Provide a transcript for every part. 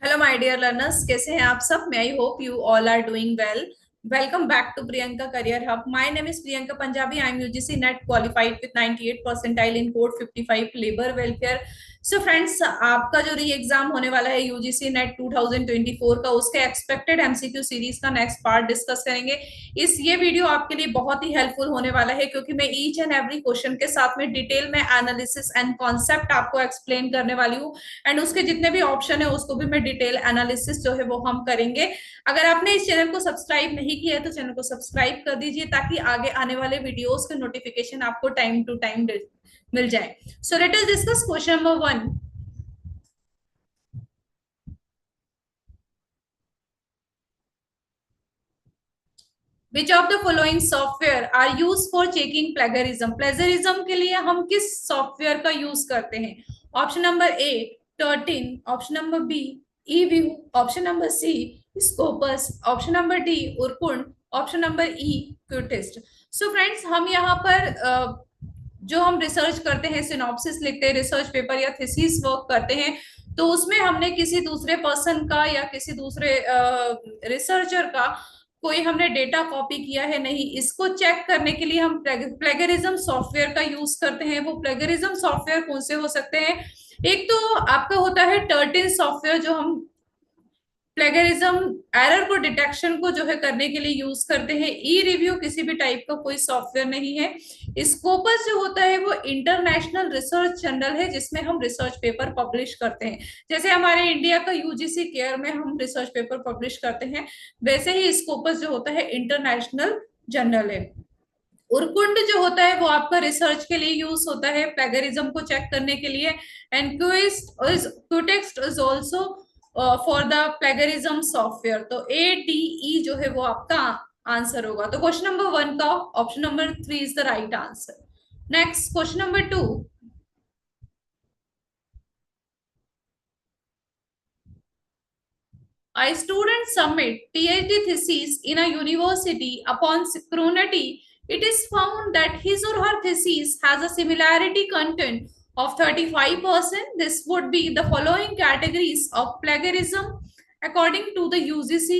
Hello my dear learners, कैसे हैं आप सब। मैं I hope you all are doing well. Welcome back to Priyanka career hub. My name is Priyanka Punjabi. I am UGC NET qualified with 98 percentile in code 55 labour welfare. So friends, आपका जो री exam होने वाला है यूजीसी नेट 2024 का, उसके expected MCQ series का next part discuss करेंगे। ये वीडियो आपके लिए बहुत ही हेल्पफुल होने वाला है, क्योंकि मैं ईच एंड एवरी क्वेश्चन के साथ में डिटेल में एनालिसिस एंड कॉन्सेप्ट आपको एक्सप्लेन करने वाली हूँ। एंड उसके जितने भी ऑप्शन है उसको भी मैं डिटेल एनालिसिस जो है वो हम करेंगे। अगर आपने इस चैनल को सब्सक्राइब नहीं किया है तो चैनल को सब्सक्राइब कर दीजिए, ताकि आगे आने वाले वीडियोस के नोटिफिकेशन आपको टाइम टू टाइम मिल जाए। So let us discuss question number 1। Which of the following software are use for checking plagiarism. Plagiarism के लिए हम किस सॉफ्टवेयर का यूज करते हैं? Option number A Turnitin, option number B E view, option number C Scopus, option number D Urkund, option number E Quetext. So friends, हम यहाँ पर जो हम रिसर्च करते हैं, सिनॉप्सिस लिखते हैं, रिसर्च पेपर या थीसिस वर्क करते हैं, तो उसमें हमने किसी दूसरे पर्सन का या किसी दूसरे रिसर्चर का कोई हमने डेटा कॉपी किया है नहीं, इसको चेक करने के लिए हम प्लेगरिज्म सॉफ्टवेयर का यूज करते हैं। वो प्लेगरिज्म सॉफ्टवेयर कौन से हो सकते हैं? एक तो आपका होता है टर्टिन सॉफ्टवेयर, जो हम प्लेगरिज्म एरर को डिटेक्शन को जो है करने के लिए यूज करते हैं। ई रिव्यू किसी भी टाइप का कोई सॉफ्टवेयर नहीं है। स्कोपस जो होता है वो इंटरनेशनल रिसर्च जर्नल है, जिसमें हम रिसर्च पेपर पब्लिश करते हैं। जैसे हमारे इंडिया का यूजीसी केयर में हम रिसर्च पेपर पब्लिश करते हैं, वैसे ही स्कोपस जो होता है इंटरनेशनल जर्नल है। उरकुंड जो होता है वो आपका रिसर्च के लिए यूज होता है, प्लेगरिज्म को चेक करने के लिए। And Quetext is also for the plagiarism software. तो ए डी ई जो है वो आपका आंसर होगा। तो क्वेश्चन नंबर 1 का option number 3 is the right answer. Next question number 2। A student submit PhD thesis in a university. Upon scrutiny, it is found that his or her thesis has a similarity content of 35%. This would be the following categories of plagiarism according to the UGC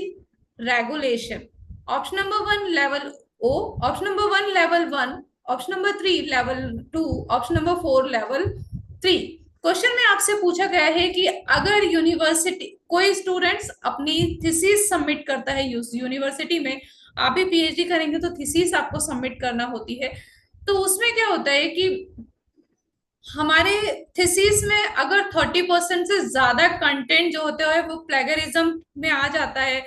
regulation. Option number 1 level O, option number 1 level 1, option number 3 level 2, option number 4 level 3। Question में आपसे पूछा गया है कि अगर university कोई students अपनी thesis submit करता है यूनिवर्सिटी में, आप भी पीएचडी करेंगे तो थीसिस आपको सबमिट करना होती है। तो उसमें क्या होता है कि हमारे थीसिस में अगर 30% से ज्यादा कंटेंट जो होते हैं वो प्लेगरिज्म में आ जाता है,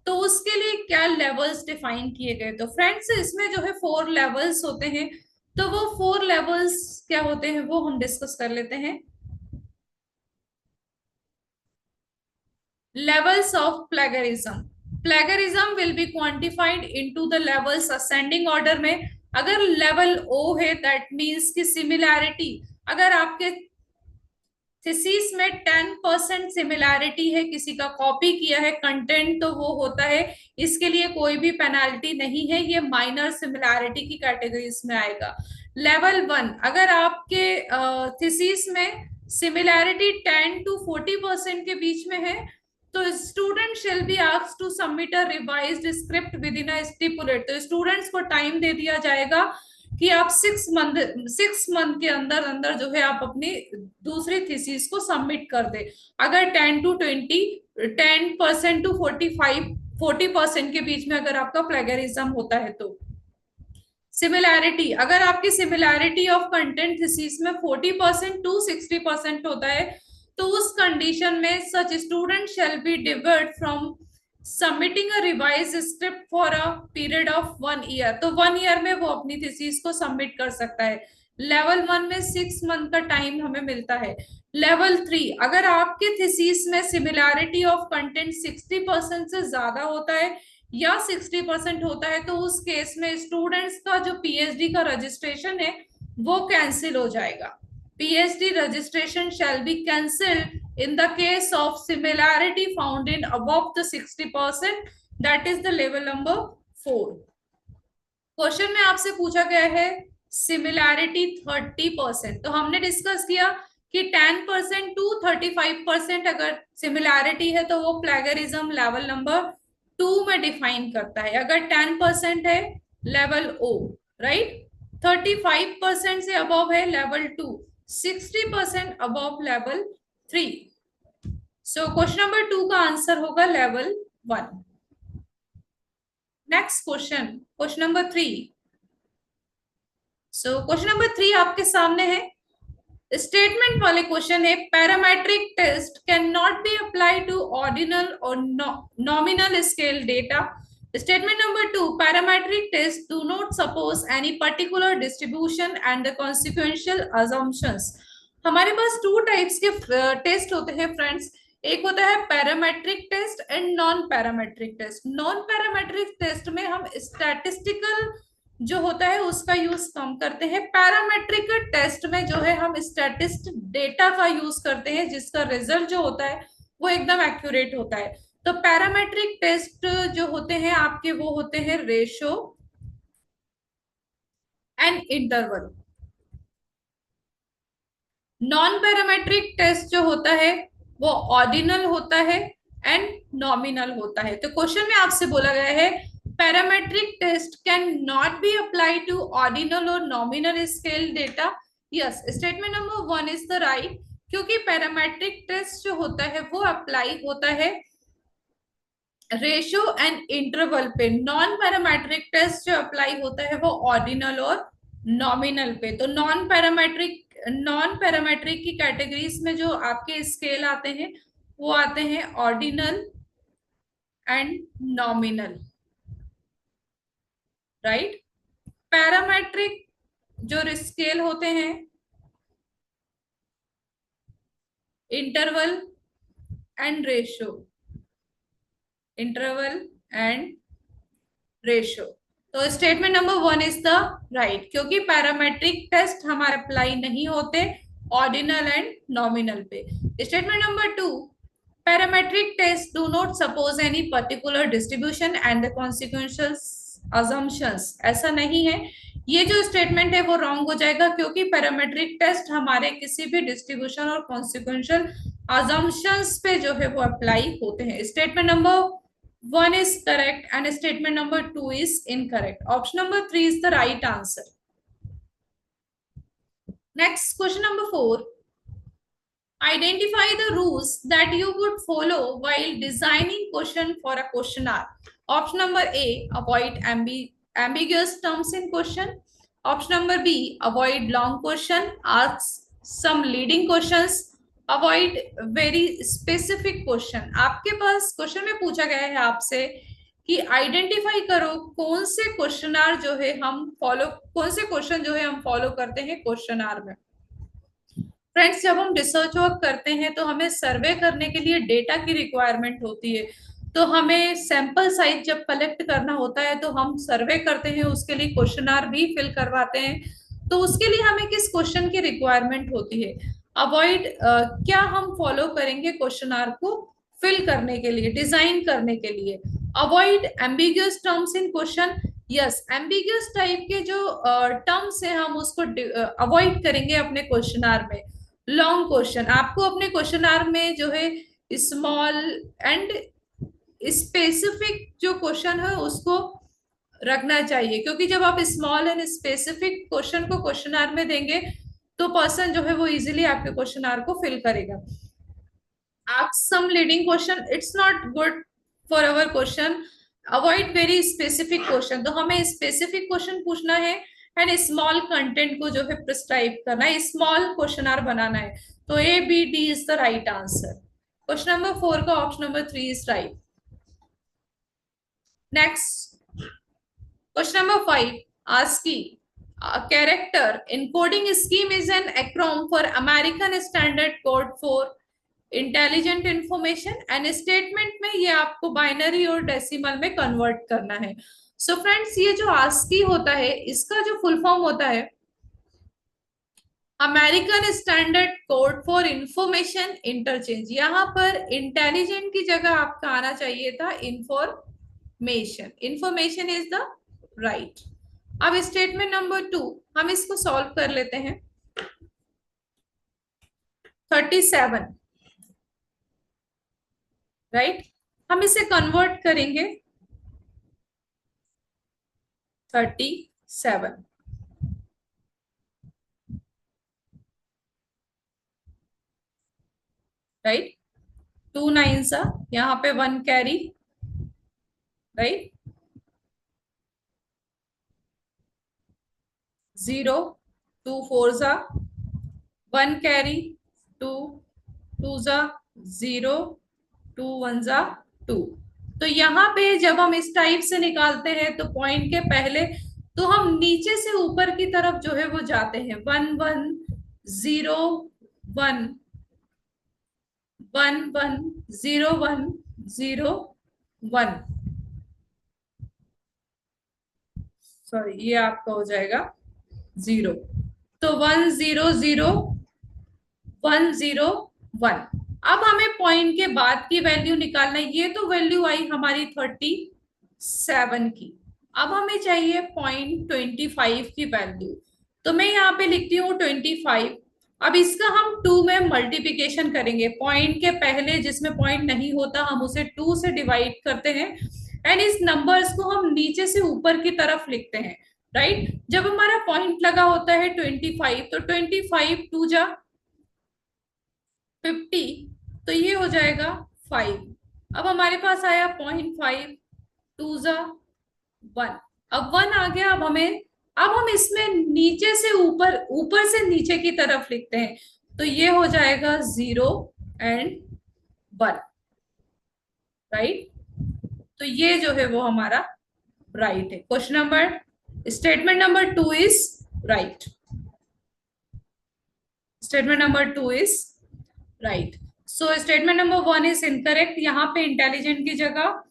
तो उसके लिए क्या लेवल्स डिफाइन किए गए? तो फ्रेंड्स, इसमें जो है 4 लेवल्स होते हैं। तो वो 4 लेवल्स क्या होते हैं वो हम डिस्कस कर लेते हैं। Levels of plagiarism. Plagiarism will be quantified into the levels ascending order में। अगर लेवल O है, दैट मीन्स की सिमिलैरिटी, अगर आपके थीसिस में 10% सिमिलैरिटी है, किसी का कॉपी किया है कंटेंट, तो वो होता है, इसके लिए कोई भी पेनाल्टी नहीं है, ये माइनर सिमिलैरिटी की कैटेगरीज में आएगा। लेवल 1, अगर आपके थीसिस में सिमिलैरिटी 10 to 40% के बीच में है, तो student shall be asked to submit a revised script within a stipulate. तो स्टूडेंट्स को टाइम दे दिया जाएगा कि आप 6 मंथ के अंदर अंदर जो है आप अपनी दूसरी थीसिस को सबमिट कर दे। अगर 10% टू 40% के बीच में अगर आपका प्लेगरिज्म होता है तो। सिमिलैरिटी, अगर आपकी सिमिलैरिटी ऑफ कंटेंट थीसिस में 40% टू 60% होता है, तो उस कंडीशन में such student shall be debarred from submitting a revise script for a period of 1 year. तो 1 ईयर में वो अपनी थीसिस को सबमिट कर सकता है। लेवल 1 में 6 मंथ का टाइम हमें मिलता है। लेवल 3, अगर आपके थीसिस में सिमिलैरिटी ऑफ कंटेंट 60% से ज्यादा होता है या 60% होता है, तो उस केस में स्टूडेंट्स का जो पीएचडी का रजिस्ट्रेशन है वो कैंसिल हो जाएगा। PhD registration shall be cancelled in the case of similarity found in above the 60%, that is the level number 4। Question में आपसे पूछा गया है सिमिलैरिटी 30%। तो हमने डिस्कस किया कि 10% टू 35% अगर सिमिलैरिटी है तो वो प्लेगरिज्म लेवल नंबर 2 में डिफाइन करता है। अगर 10% है लेवल ओ, राइट, 35% से अबव है level 2, 60% above level 3। So question number 2 का आंसर होगा level 1। Next question, question number 3। So question number 3 आपके सामने है, स्टेटमेंट वाले क्वेश्चन है, parametric test can not be applied to ordinal और nominal scale data. Statement number 2, parametric test do not suppose any particular distribution and the consequential assumptions. हमारे पास two types के test होते हैं फ्रेंड्स, एक होता है parametric test and non parametric test. Non parametric test में हम स्टैटिस्टिकल जो होता है उसका यूज कम करते हैं। पैरामेट्रिक टेस्ट में जो है हम स्टैटिस्टिक डेटा का यूज करते हैं, जिसका रिजल्ट जो होता है वो एकदम एक्यूरेट होता है। तो पैरामेट्रिक टेस्ट जो होते हैं आपके वो होते हैं ratio and interval. Non parametric test जो होता है वो ऑर्डिनल होता है एंड नॉमिनल होता है। तो क्वेश्चन में आपसे बोला गया है parametric test can not be applied to ordinal और nominal scale data. Yes, statement number 1 is the right, क्योंकि पैरामेट्रिक टेस्ट जो होता है वो अप्लाई होता है रेशियो एंड इंटरवल पे। नॉन पैरामेट्रिक टेस्ट जो अप्लाई होता है वो ऑर्डिनल और नॉमिनल पे। तो नॉन पैरामेट्रिक की कैटेगरीज में जो आपके स्केल आते हैं वो आते हैं ordinal and nominal, right. Parametric जो स्केल होते हैं interval and ratio, interval and ratio. तो statement number 1 is the right, क्योंकि पैरामेट्रिक टेस्ट हमारे अप्लाई नहीं होते ऑर्डिनल एंड नॉमिनल पे। Statement number 2, parametric test do not suppose any particular distribution and the consequential assumptions. ऐसा नहीं है, ये जो स्टेटमेंट है वो रॉन्ग हो जाएगा, क्योंकि पैरामेट्रिक टेस्ट हमारे किसी भी डिस्ट्रीब्यूशन और कॉन्सिक्वेंशियल अजम्पशंस पे जो है वो अप्लाई होते हैं। Statement number 1 is correct and statement number 2 is incorrect. Option number 3 is the right answer. Next, question number 4. Identify the rules that you would follow while designing question for a questionnaire. Option number A, avoid ambiguous terms in question. Option number B, avoid long question, ask some leading questions, avoid very specific question. आपके पास question में पूछा गया है आपसे कि identify करो कौन से क्वेश्चनार जो है हम फॉलो, कौन से क्वेश्चन जो है हम फॉलो करते हैं क्वेश्चनार में। फ्रेंड्स, जब हम रिसर्च वर्क करते हैं तो हमें सर्वे करने के लिए डेटा की रिक्वायरमेंट होती है। तो हमें सैंपल साइज जब कलेक्ट करना होता है तो हम सर्वे करते हैं, उसके लिए क्वेश्चनार भी फिल करवाते हैं। तो उसके लिए हमें किस क्वेश्चन की रिक्वायरमेंट होती है? अवॉइड क्या हम फॉलो करेंगे क्वेश्चनार को फिल करने के लिए, डिजाइन करने के लिए? Avoid ambiguous terms in question. Yes, ambiguous type के जो टर्म्स है हम उसको अवॉइड करेंगे अपने क्वेश्चनार में। लॉन्ग क्वेश्चन, आपको अपने क्वेश्चनार में जो है स्मॉल एंड स्पेसिफिक जो क्वेश्चन है उसको रखना चाहिए, क्योंकि जब आप स्मॉल एंड स्पेसिफिक क्वेश्चन को क्वेश्चनार में देंगे तो पर्सन जो है वो इजीली आपके क्वेश्चनार को फिल करेगा। Ask some leading question, it's not good for our question. Avoid very specific question, तो हमें स्पेसिफिक क्वेश्चन पूछना है एंड स्मॉल कंटेंट को जो है प्रिस्क्राइब करना है, स्मॉल क्वेश्चनार बनाना है। तो A B D is the right answer. Question number 4 का option number 3 is right. Next, question number 5, ASCII character encoding scheme is an acronym for American Standard Code for Intelligent Information and statement में ये आपको binary और decimal में convert करना है। सो friends, ये जो ASCII होता है इसका जो फुल फॉर्म होता है American standard code for information interchange. यहाँ पर इंटेलिजेंट की जगह आपका आना चाहिए था information. Information is the right. अब स्टेटमेंट नंबर 2 हम इसको सॉल्व कर लेते हैं। 37, राइट। हम इसे कन्वर्ट करेंगे 37, राइट। 2 9 सा, यहाँ पे 1 कैरी, राइट। 0, 2 4 सा, 1 कैरी, 2 2 सा 0, 2 1 सा 2। तो यहाँ पे जब हम इस टाइप से निकालते हैं तो पॉइंट के पहले तो हम नीचे से ऊपर की तरफ जो है वो जाते हैं। 1 1 0 1 1 1 0 1 0 1, सॉरी ये आपका हो जाएगा 0। तो 1 0 0 1 0 1। अब हमें पॉइंट के बाद की वैल्यू निकालना है। ये तो वैल्यू आई हमारी 37 की। अब हमें चाहिए पॉइंट 25 की वैल्यू। तो मैं यहाँ पे लिखती हूँ 25। अब इसका हम 2 में मल्टीप्लिकेशन करेंगे। पॉइंट के पहले जिसमें पॉइंट नहीं होता हम उसे 2 से डिवाइड करते हैं एंड इस नंबर्स को हम नीचे से ऊपर की तरफ लिखते हैं, राइट। जब हमारा पॉइंट लगा होता है 25, तो 25 2 जा 50, तो ये हो जाएगा 5। अब हमारे पास आया 0.5, 2 जा 1। अब 1 आ गया। अब हम इसमें नीचे से ऊपर, ऊपर से नीचे की तरफ लिखते हैं। तो ये हो जाएगा 0 एंड 1, राइट। तो ये जो है वो हमारा राइट है। Question number, statement number 2 is right. Statement number 2 is right. So statement number 1 is incorrect. यहाँ पे इंटेलिजेंट की जगह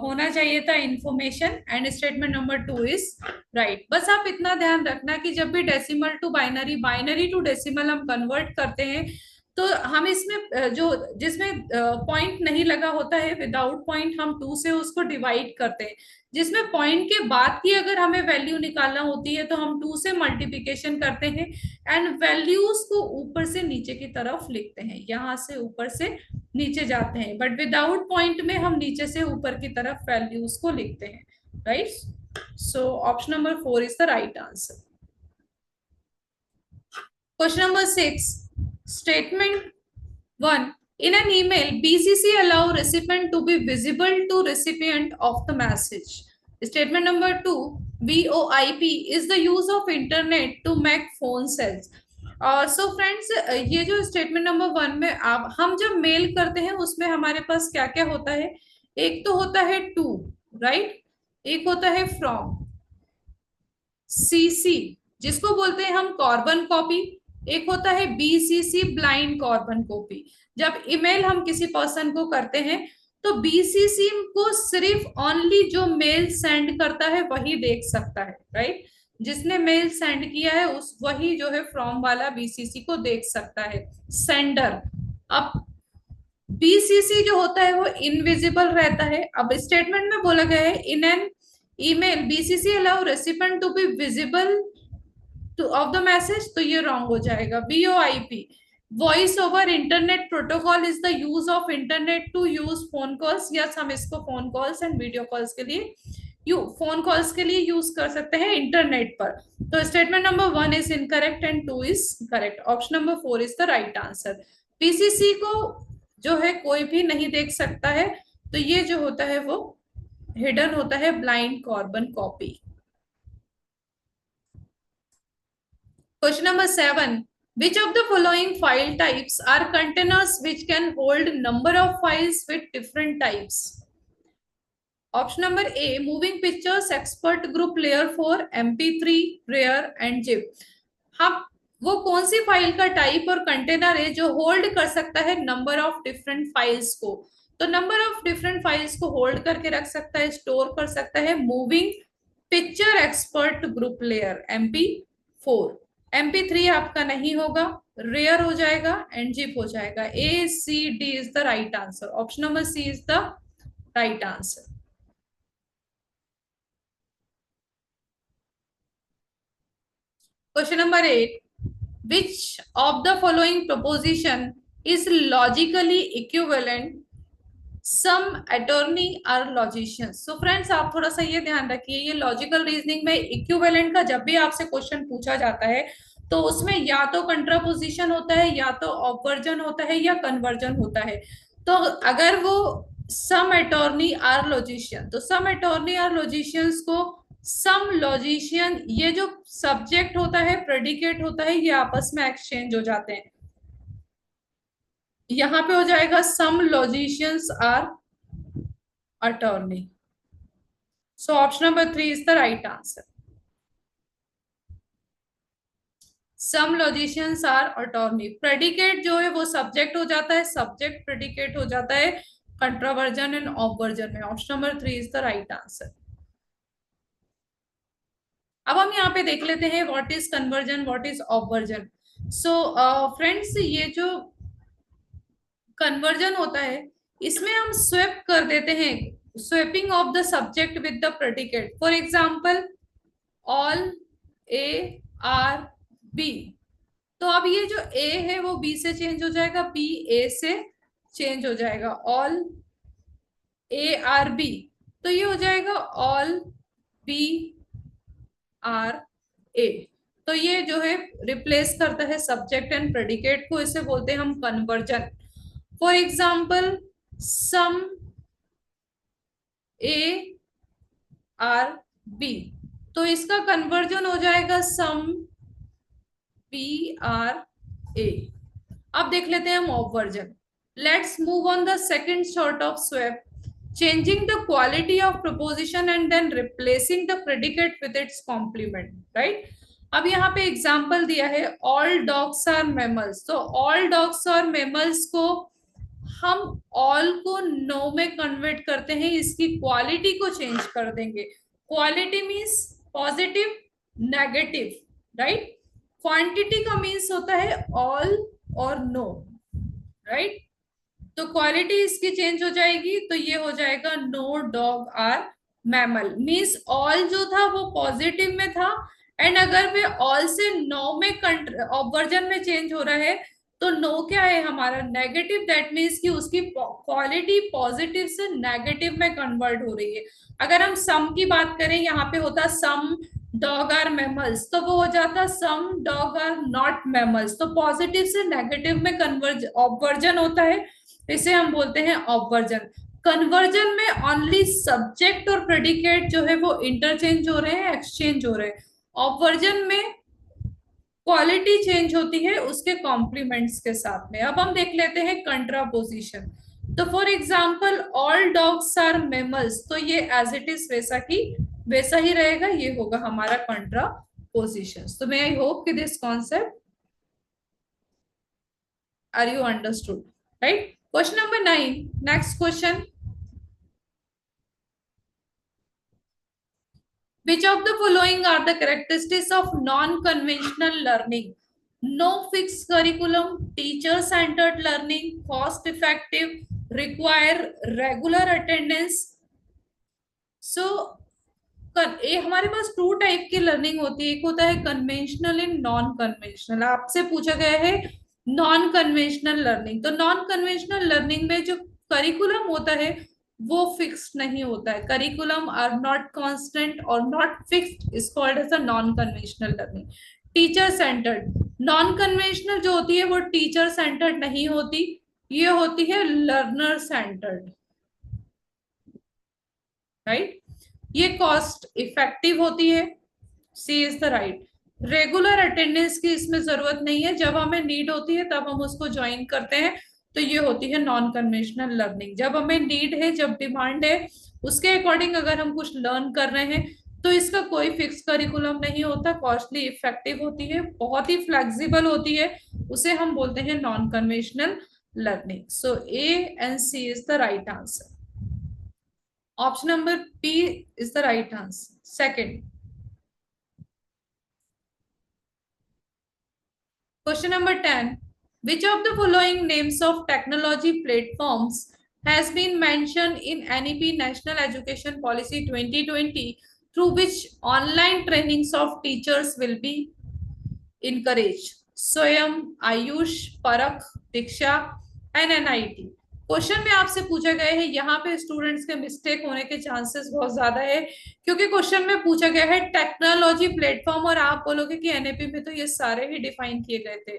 होना चाहिए था information and statement number 2 is right. बस आप इतना ध्यान रखना कि जब भी decimal to binary, binary to decimal हम कन्वर्ट करते हैं तो हम इसमें जो जिसमें पॉइंट नहीं लगा होता है, विदाउट पॉइंट, हम 2 से उसको डिवाइड करते हैं। जिसमें पॉइंट के बाद की अगर हमें वैल्यू निकालना होती है तो हम 2 से मल्टीप्लिकेशन करते हैं एंड वैल्यूज को ऊपर से नीचे की तरफ लिखते हैं। यहां से ऊपर से नीचे जाते हैं, बट विदाउट पॉइंट में हम नीचे से ऊपर की तरफ वैल्यूज को लिखते हैं, right. So option number 4 is the right answer. Question number 6, statement 1, in an email BCC allow recipient to be visible to recipient of the message. Statement number 2, VoIP is the use of internet to make phone cells. So friends, ये जो statement number 1 में आप हम जब mail करते हैं उसमें हमारे पास क्या क्या होता है। एक तो होता है टू, राइट। एक होता है फ्रॉम, सीसी जिसको बोलते हैं हम कार्बन कॉपी। एक होता है बीसीसी, ब्लाइंड कार्बन कॉपी। जब ईमेल हम किसी पर्सन को करते हैं तो बीसीसी को सिर्फ ओनली जो मेल सेंड करता है वही देख सकता है, राइट। जिसने मेल सेंड किया है उस वही जो है फ्रॉम वाला बीसीसी को देख सकता है, सेंडर। अब बीसीसी जो होता है वो इनविजिबल रहता है। अब स्टेटमेंट में बोला गया है in an email BCC allow recipient to be visible to of the message, तो ये रॉन्ग हो जाएगा। VOIP, voice over internet protocol, is the use of internet to use phone calls. Yes, हम इसको phone calls and video calls के लिए phone calls के लिए यूज कर सकते हैं इंटरनेट पर। तो statement number 1 is incorrect and 2 is correct. Option number 4 is the right answer. PCC को जो है कोई भी नहीं देख सकता है, तो ये जो होता है वो हिडन होता है, blind carbon copy. Question number 7. Which of the following file types are containers which can hold number of files with different types? Option number A, moving pictures, expert group layer 4, MP3, rare and zip. हम वो कौन सी file का type और container है जो hold कर सकता है नंबर ऑफ डिफरेंट फाइल्स को? तो नंबर ऑफ डिफरेंट फाइल्स को होल्ड करके रख सकता है, स्टोर कर सकता है moving picture expert group layer MP4। MP3 आपका नहीं होगा, रेयर हो जाएगा एंड जिप हो जाएगा। A C D is the right answer. Option number C is the right answer. Question number 8, which of the following proposition is logically equivalent? Some attorney are logicians. So friends, आप थोड़ा सा ये ध्यान रखिए, ये logical reasoning में equivalent का जब भी आपसे क्वेश्चन पूछा जाता है तो उसमें या तो कंट्रापोजिशन होता है, या तो ऑपवर्जन होता है, या कन्वर्जन होता है। तो अगर वो सम अटॉर्नी आर लॉजिशियन, तो सम अटॉर्नी आर लॉजिशियंस को सम लॉजिशियन, ये जो सब्जेक्ट होता है, प्रेडिकेट होता है, ये आपस में एक्सचेंज हो जाते हैं। यहां पे हो जाएगा some logicians are attorney. So option number 3 is the right answer. Some logicians are attorney. Predicate जो है वो सब्जेक्ट हो जाता है, सब्जेक्ट प्रेडिकेट हो जाता है कंट्रावर्जन एंड ऑपवर्जन में। Option number 3 is the right answer. अब हम यहाँ पे देख लेते हैं what is conversion, what is obversion. So friends, ये जो कन्वर्जन होता है इसमें हम स्वेप कर देते हैं, swapping of the subject with the predicate. For example all A are B, तो अब ये जो ए है वो बी से चेंज हो जाएगा, बी ए से चेंज हो जाएगा, ऑल ए आर बी, तो ये हो जाएगा ऑल बी आर ए। तो ये जो है रिप्लेस करता है सब्जेक्ट एंड प्रेडिकेट को, इसे बोलते हैं हम conversion. For example some A are B, तो इसका कन्वर्जन हो जाएगा सम बी आर ए। अब देख लेते हैं हम obversion. Let's move on the second sort of swap, changing the quality of proposition and then replacing the predicate with its complement, right? अब यहाँ पे एग्जाम्पल दिया है all dogs are mammals, तो all dogs are mammals को हम all को no में कन्वर्ट करते हैं, इसकी क्वालिटी को चेंज कर देंगे। Quality means positive negative, right? Quantity का मीन्स होता है all और no, राइट? तो क्वालिटी इसकी चेंज हो जाएगी, तो ये हो जाएगा no dog are mammal. Means all जो था वो पॉजिटिव में था, एंड अगर वे ऑल से नो में ऑपवर्जन में चेंज हो रहा है तो नो क्या है हमारा, नेगेटिव। दैट मीन्स कि उसकी क्वालिटी पॉजिटिव से नेगेटिव में कन्वर्ट हो रही है। अगर हम सम की बात करें, यहाँ पे होता सम डॉग आर मैमल्स, तो वो हो जाता सम डॉग आर नॉट मैमल्स। तो पॉजिटिव से नेगेटिव में ऑपवर्जन होता है, इसे हम बोलते हैं ऑपवर्जन। कन्वर्जन में ओनली सब्जेक्ट और प्रेडिकेट जो है वो इंटरचेंज हो रहे हैं, एक्सचेंज हो रहे हैं। ऑपवर्जन में क्वालिटी चेंज होती है उसके कॉम्प्लीमेंट्स के साथ में। अब हम देख लेते हैं कंट्रापोजिशन। तो for example all dogs are mammals, तो ये एज इट इज वैसा ही रहेगा, ये होगा हमारा कंट्रापोजिशन। तो मे आई होप कि this concept are you understood, right? Question number 9. Next question. Which of the following are the characteristics of non-conventional learning? No fixed curriculum, teacher-centered learning, cost-effective, require regular attendance. So, ये हमारे पास to type की learning होती है, एक होता है conventional and non conventional. आपसे पूछा गया है नॉन कन्वेंशनल लर्निंग। तो नॉन कन्वेंशनल लर्निंग में जो करिकुलम होता है वो फिक्स्ड नहीं होता है, करिकुलम आर नॉट कांस्टेंट और not fixed, is called as a non conventional learning. Teacher centred, non conventional जो होती है वो टीचर सेंटर्ड नहीं होती, ये होती है लर्नर सेंटर्ड, राइट? ये कॉस्ट इफेक्टिव होती है, C is the right. Regular attendance की इसमें जरूरत नहीं है, जब हमें नीड होती है तब हम उसको ज्वाइन करते हैं, तो ये होती है नॉन कन्वेंशनल लर्निंग। जब हमें नीड है, जब डिमांड है, उसके अकॉर्डिंग अगर हम कुछ लर्न कर रहे हैं तो इसका कोई फिक्स करिकुलम नहीं होता, कॉस्टली इफेक्टिव होती है, बहुत ही फ्लेक्सिबल होती है, उसे हम बोलते हैं non conventional learning. So A and C is the right answer. Option number B is the right answer. Second. Question number 10. Which of the following names of technology platforms has been mentioned in NEP National Education Policy 2020 through which online trainings of teachers will be encouraged? स्वयं, आयुष, परख, दीक्षा and NIT. Question में आपसे पूछा गया है, यहाँ पे students के मिस्टेक होने के चांसेस बहुत ज्यादा है, क्योंकि क्वेश्चन में पूछा गया है टेक्नोलॉजी प्लेटफॉर्म, और आप बोलोगे कि एनएपी में तो ये सारे ही डिफाइन किए गए थे।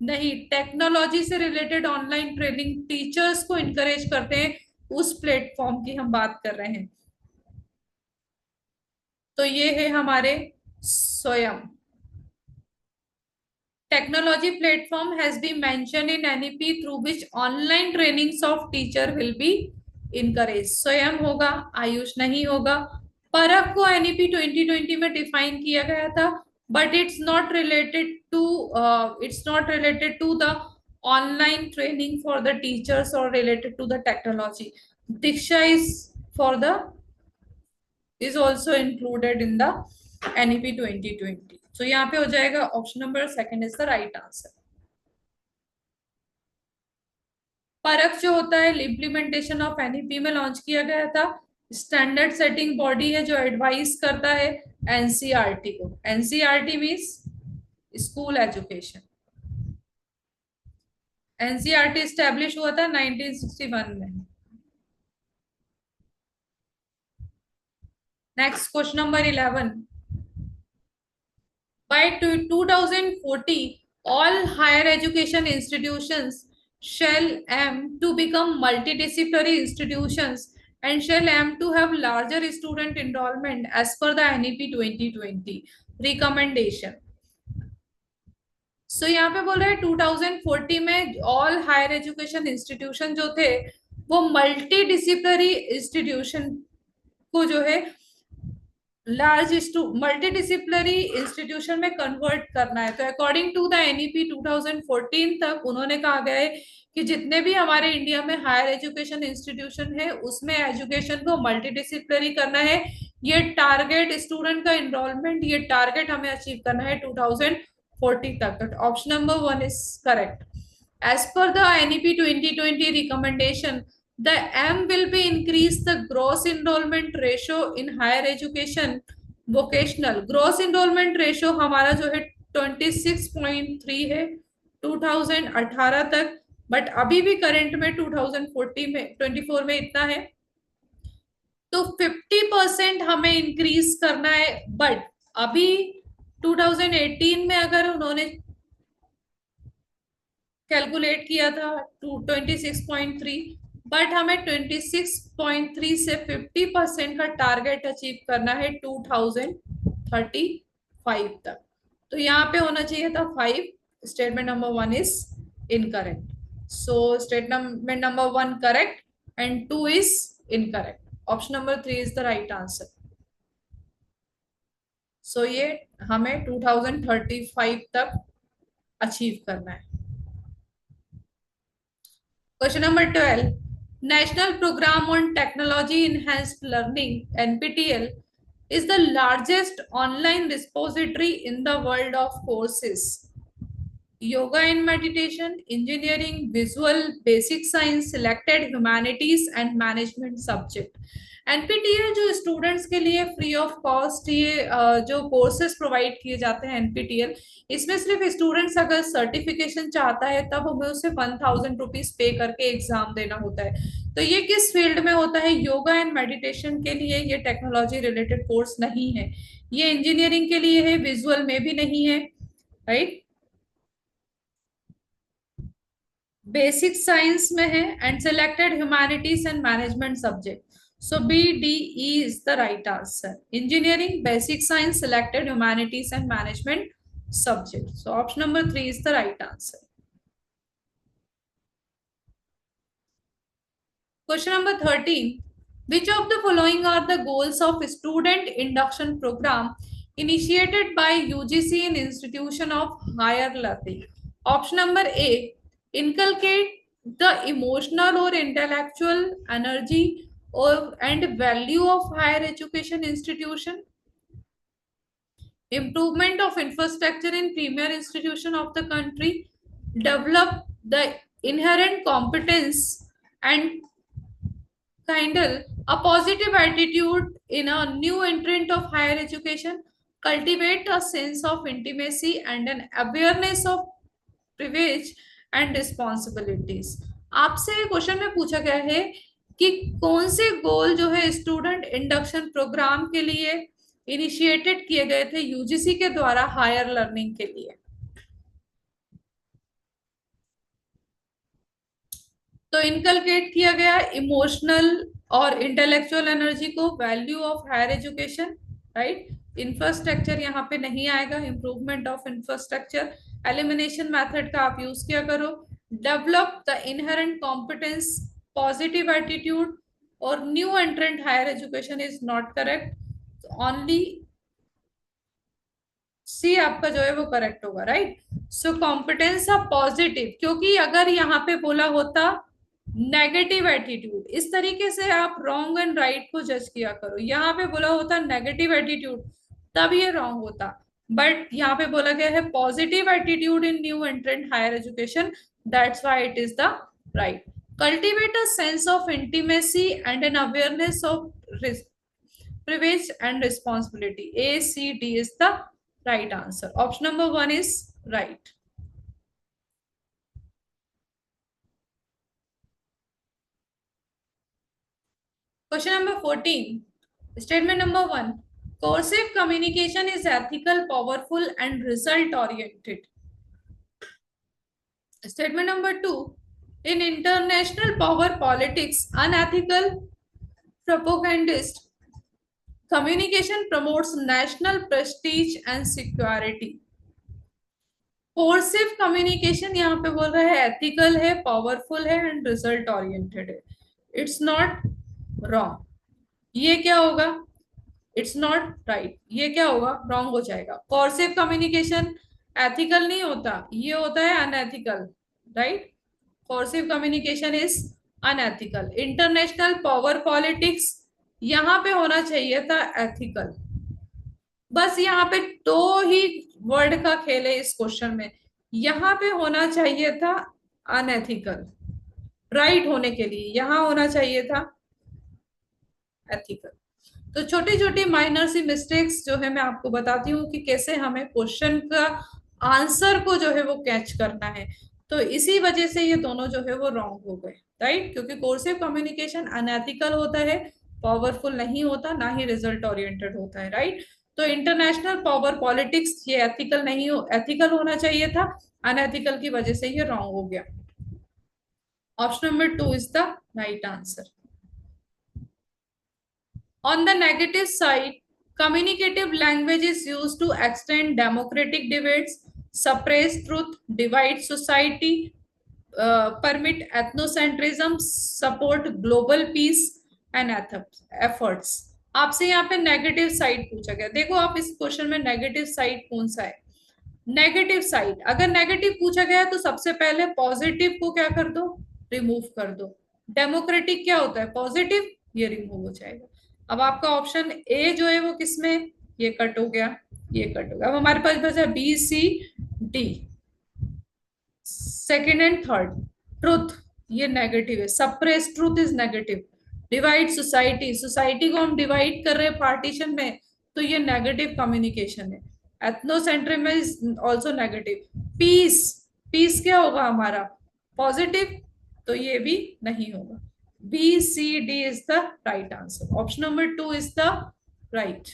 नहीं, टेक्नोलॉजी से रिलेटेड ऑनलाइन ट्रेनिंग टीचर्स को इनकरेज करते हैं, उस प्लेटफॉर्म की हम बात कर रहे हैं। तो ये है हमारे स्वयं। Technology platform has been mentioned in NEP through which online trainings of teacher will be encouraged. स्वयं होगा, आयुष नहीं होगा। परख को NEP 2020 में डिफाइन किया गया था, but it's not related to the online training for the teachers or related to the technology. Diksha is also included in the NEP 2020. So यहाँ पे हो जाएगा option number second is the right answer. परख जो होता है implementation of NEP में launch किया गया था। स्टैंडर्ड सेटिंग बॉडी है जो एडवाइस करता है एनसीईआरटी को। NCERT means school education. NCERT establish हुआ था 1961 में। Next question number 11। By 2040, all higher education institutions shall aim to become multidisciplinary institutions and shall aim to have larger student enrollment as per the NEP 2020 recommendation. So यहाँ पे बोल रहे हैं 2040 में all higher education institution जो थे वो multidisciplinary institution को जो है लार्ज मल्टीडिसिप्लिनरी इंस्टीट्यूशन में कन्वर्ट करना है। तो अकॉर्डिंग टू द एनईपी 2014 तक उन्होंने कहा गया है कि जितने भी हमारे इंडिया में हायर एजुकेशन इंस्टीट्यूशन है उसमें एजुकेशन को मल्टीडिसिप्लिनरी करना है। ये टारगेट स्टूडेंट का एनरोलमेंट, ये टारगेट हमें अचीव करना है 2040 तक। Option number 1 is correct. As per the NEP 2020 recommendation, the aim will be increase the gross enrollment ratio in higher education vocational। gross enrollment ratio हमारा जो है 26.3 है 2018 तक, बट अभी भी करंट में 2040 में 24 में इतना है। तो 50% हमें इंक्रीज करना है, बट अभी 2018 में अगर उन्होंने कैलकुलेट किया था 26.3, बट हमें 26.3 से 50% का टारगेट अचीव करना है 2035 तक। तो यहाँ पे होना चाहिए था 5। Statement number 1 is incorrect. So statement number 1 correct and 2 is incorrect. Option number 3 is the right answer. So ये हमें 2035 तक अचीव करना है। Question number 12। National Program on Technology Enhanced Learning (NPTEL) is the largest online repository in the world of courses. Yoga and meditation, engineering, visual, basic science, selected humanities and management subject. NPTEL जो students के लिए free of cost ये जो courses provide किए जाते हैं NPTEL, इसमें सिर्फ स्टूडेंट्स अगर सर्टिफिकेशन चाहता है तब हमें उसे 1000 रुपीज पे करके एग्जाम देना होता है। तो ये किस फील्ड में होता है? योगा एंड मेडिटेशन के लिए। ये टेक्नोलॉजी रिलेटेड कोर्स नहीं है। ये इंजीनियरिंग के लिए है, विजुअल में भी नहीं है, राइट। बेसिक साइंस में है and selected humanities and management subject. So B, D, E is the right answer. Engineering, basic science, selected humanities and management subject. So option number 3 is the right answer. Question number 13. Which of the following are the goals of student induction program initiated by UGC in institution of higher learning? Option number A, inculcate the emotional or intellectual energy and value of higher education institution. Improvement of infrastructure in premier institution of the country. Develop the inherent competence and kindle a positive attitude in a new entrant of higher education. Cultivate a sense of intimacy and an awareness of privilege and responsibilities. आपसे question में पूछा गया है कि कौन से गोल जो है स्टूडेंट इंडक्शन प्रोग्राम के लिए इनिशिएटेड किए गए थे यूजीसी के द्वारा हायर लर्निंग के लिए। तो इनकलकेट किया गया इमोशनल और इंटेलेक्चुअल एनर्जी को, value of higher education, right. Infrastructure यहाँ पे नहीं आएगा, improvement of infrastructure. Elimination method का आप यूज किया करो। Develop the inherent competence, positive attitude, और new entrant higher education is not correct. Only C आपका जो है वो करेक्ट होगा, right. So competence of positive, क्योंकि अगर यहाँ पे बोला होता नेगेटिव एटीट्यूड, इस तरीके से आप रॉन्ग एंड राइट को जज किया करो। यहाँ पे बोला होता नेगेटिव एटीट्यूड, तब ये रॉन्ग होता। बट यहाँ पे बोला गया है positive attitude in new entrant higher education, that's why it is the right. Cultivate a sense of intimacy and an awareness of privilege and responsibility. A, C, D is the right answer. Option number 1 is right. Question number 14. Statement number 1. Coercive communication is ethical, powerful, and result oriented. Statement number 2. In international power politics, unethical, propagandist communication promotes national prestige and security. Coercive communication यहाँ पे बोल रहा है ethical है, powerful है and result oriented है। It's not wrong, ये क्या होगा, इट्स नॉट राइट, ये क्या होगा, रॉन्ग हो जाएगा। कोर्सिव कम्युनिकेशन एथिकल नहीं होता, ये होता है unethical, right. Coercive communication is unethical. International power politics, यहाँ पे होना चाहिए था एथिकल। बस यहाँ पे दो ही वर्ड का खेल है इस क्वेश्चन में, यहाँ पे होना चाहिए था अनएथिकल, राइट होने के लिए यहाँ होना चाहिए था एथिकल। तो छोटी छोटी माइनर सी मिस्टेक्स जो है मैं आपको बताती हूँ कि कैसे हमें क्वेश्चन का आंसर को जो है वो कैच करना है। तो इसी वजह से ये दोनों जो है वो रॉन्ग हो गए, राइट, क्योंकि कोर्सिव कम्युनिकेशन अनएथिकल होता है, पावरफुल नहीं होता, ना ही रिजल्ट ओरिएंटेड होता है, राइट। तो इंटरनेशनल पावर पॉलिटिक्स ये एथिकल नहीं हो, एथिकल होना चाहिए था, अनएथिकल की वजह से ये रॉन्ग हो गया। Option number 2 is the right answer. On the negative side, communicative language is used to extend democratic debates, suppress truth, divide society, permit ethnocentrism, support global peace and efforts. आपसे यहाँ पे negative side पूछा गया। देखो आप इस question में negative side कौन सा है। नेगेटिव साइड अगर नेगेटिव पूछा गया है तो सबसे पहले पॉजिटिव को क्या कर दो, रिमूव कर दो। डेमोक्रेटिक क्या होता है, पॉजिटिव, ये रिमूव हो जाएगा। अब आपका ऑप्शन ए जो है वो किसमें, ये कट हो गया, ये कट हो गया। अब हमारे पास बचा B, C, D, second and third. Truth ये नेगेटिव है, suppress truth is negative. Divide society, society को हम डिवाइड कर रहे हैं पार्टीशन में, तो ये नेगेटिव कम्युनिकेशन है। Ethnocentrism is also negative. Peace, peace क्या होगा हमारा, पॉजिटिव, तो ये भी नहीं होगा। B, C, D is the right answer. Option number 2 is the right.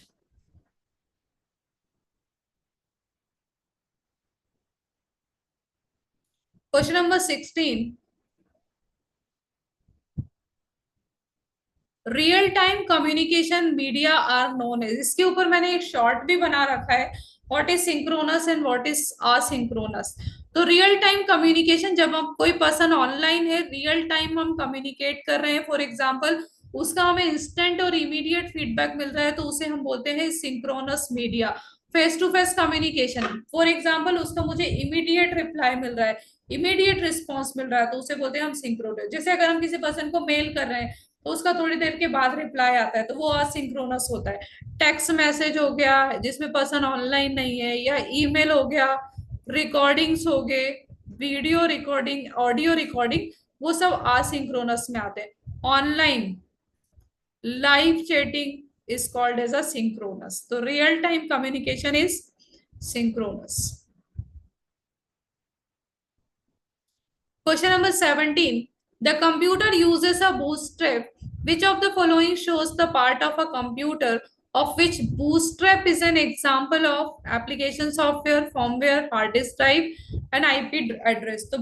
Question number 16. Real time communication media are known as, इसके ऊपर मैंने एक शॉर्ट भी बना रखा है, what is synchronous and what is asynchronous. तो रियल टाइम कम्युनिकेशन, जब हम कोई पर्सन ऑनलाइन है, रियल टाइम हम कम्युनिकेट कर रहे हैं, फॉर एग्जांपल उसका हमें इंस्टेंट और इमीडिएट फीडबैक मिल रहा है, तो उसे हम बोलते हैं synchronous media. Face to face communication, for example उसका मुझे इमीडिएट रिप्लाई मिल रहा है, इमीडिएट रिस्पॉन्स मिल रहा है, तो उसे बोलते हैं हम सिंक्रोनस। जैसे अगर हम किसी पर्सन को मेल कर रहे हैं तो उसका थोड़ी देर के बाद रिप्लाई आता है, तो वो असिंक्रोनस होता है। टेक्स्ट मैसेज हो गया जिसमें पर्सन ऑनलाइन नहीं है, या ईमेल हो गया, रिकॉर्डिंग्स हो गए, वीडियो रिकॉर्डिंग, ऑडियो रिकॉर्डिंग, वो सब असिंक्रोनस में आते हैं। Online live chatting is called as a synchronous. तो real time communication is synchronous. Question number 17. The computer uses a bootstrap. Which of the following shows the part of a computer of which bootstrap is an example of application software, firmware, hard disk drive and IP address? तो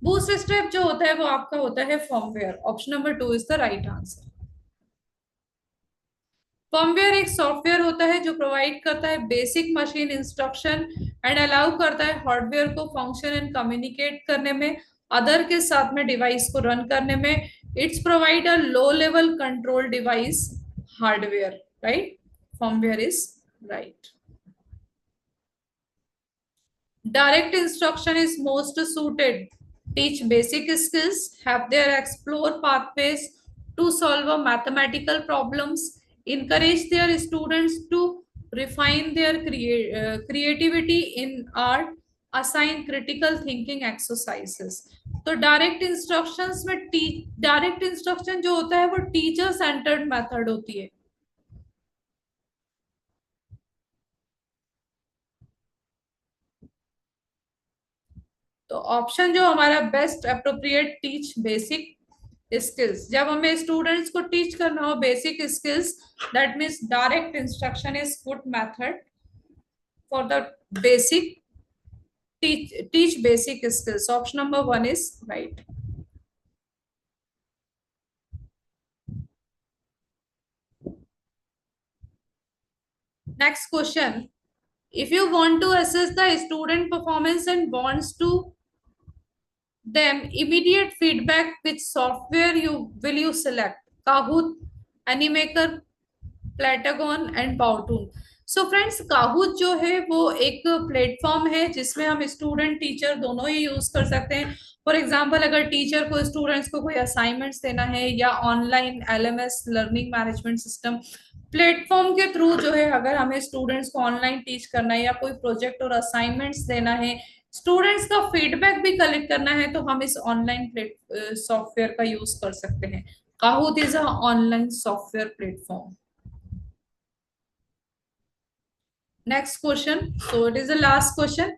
bootstrap जो होता है वो आपका होता है firmware. Option number 2 is the right answer. Firmware एक software होता है जो प्रोवाइड करता है basic machine instruction and allow करता है हार्डवेयर को फंक्शन एंड कम्युनिकेट करने में, अदर के साथ में डिवाइस को रन करने में. It's provide a low level control device hardware. Right, firmware is right. Direct instruction is most suited. Teach basic skills, have their explore pathways to solve a mathematical problems, encourage their students to refine their creativity in art, assign critical thinking exercises. तो direct instructions में direct instruction जो होता है वो teacher centred method होती है. तो option जो हमारा best appropriate teach basic skills. जब हमें स्टूडेंट्स को टीच करना हो basic skills, that means direct instruction is good method for the basic teach basic skills. Option number 1 is right. Next question. If you want to assess the student performance and wants to them immediate feedback, which software will you select? Kahoot, Animaker, Platagon and Powtoon. So friends, Kahoot जो है वो एक platform है जिसमें हम student teacher दोनों ही use कर सकते हैं. फॉर एग्जांपल, अगर टीचर को स्टूडेंट्स को कोई असाइनमेंट्स देना है या online LMS learning management system platform के थ्रू जो है अगर हमें स्टूडेंट्स को ऑनलाइन टीच करना है या कोई प्रोजेक्ट और असाइनमेंट्स देना है, स्टूडेंट्स का फीडबैक भी कलेक्ट करना है, तो हम इस ऑनलाइन सॉफ्टवेयर का यूज कर सकते हैं. Kahoot is a online software platform. Next question. So it is the last question.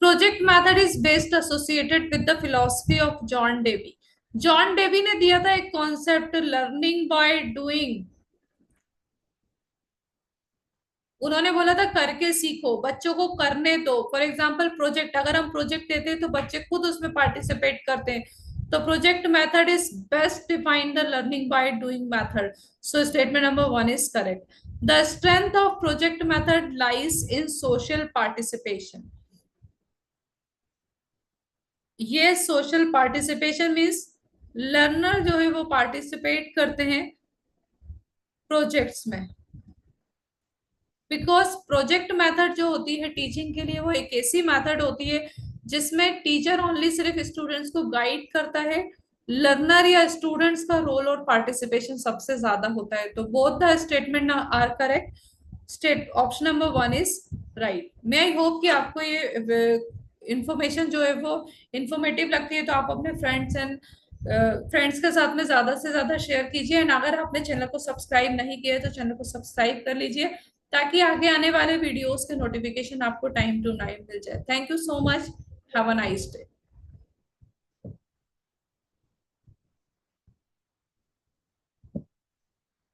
Project method is best associated with the philosophy of John Dewey. John Dewey ने दिया था एक कॉन्सेप्ट लर्निंग बाय डूइंग. उन्होंने बोला था करके सीखो, बच्चों को करने दो. फॉर एग्जाम्पल प्रोजेक्ट, अगर हम प्रोजेक्ट देते हैं तो बच्चे खुद उसमें पार्टिसिपेट करते हैं. तो project method is best define the learning by doing method. So statement number 1 is correct. The strength of project method lies in social participation. ये social participation means लर्नर जो है वो पार्टिसिपेट करते हैं प्रोजेक्ट्स में. बिकॉज प्रोजेक्ट मेथड जो होती है टीचिंग के लिए वो एक ऐसी मेथड होती है जिसमें टीचर ओनली सिर्फ स्टूडेंट्स को गाइड करता है, लर्नर या स्टूडेंट्स का रोल और पार्टिसिपेशन सबसे ज्यादा होता है. तो both the statement are correct. State option number 1 is right. मैं आई होप कि आपको ये इंफॉर्मेशन जो है वो इंफॉर्मेटिव लगती है, तो आप अपने फ्रेंड्स के साथ में ज्यादा से ज्यादा शेयर कीजिए. एंड अगर आपने चैनल को सब्सक्राइब नहीं किया तो चैनल को सब्सक्राइब कर लीजिए ताकि आगे आने वाले वीडियोस के नोटिफिकेशन आपको टाइम टू टाइम मिल जाए. Thank you so much. Have a nice day.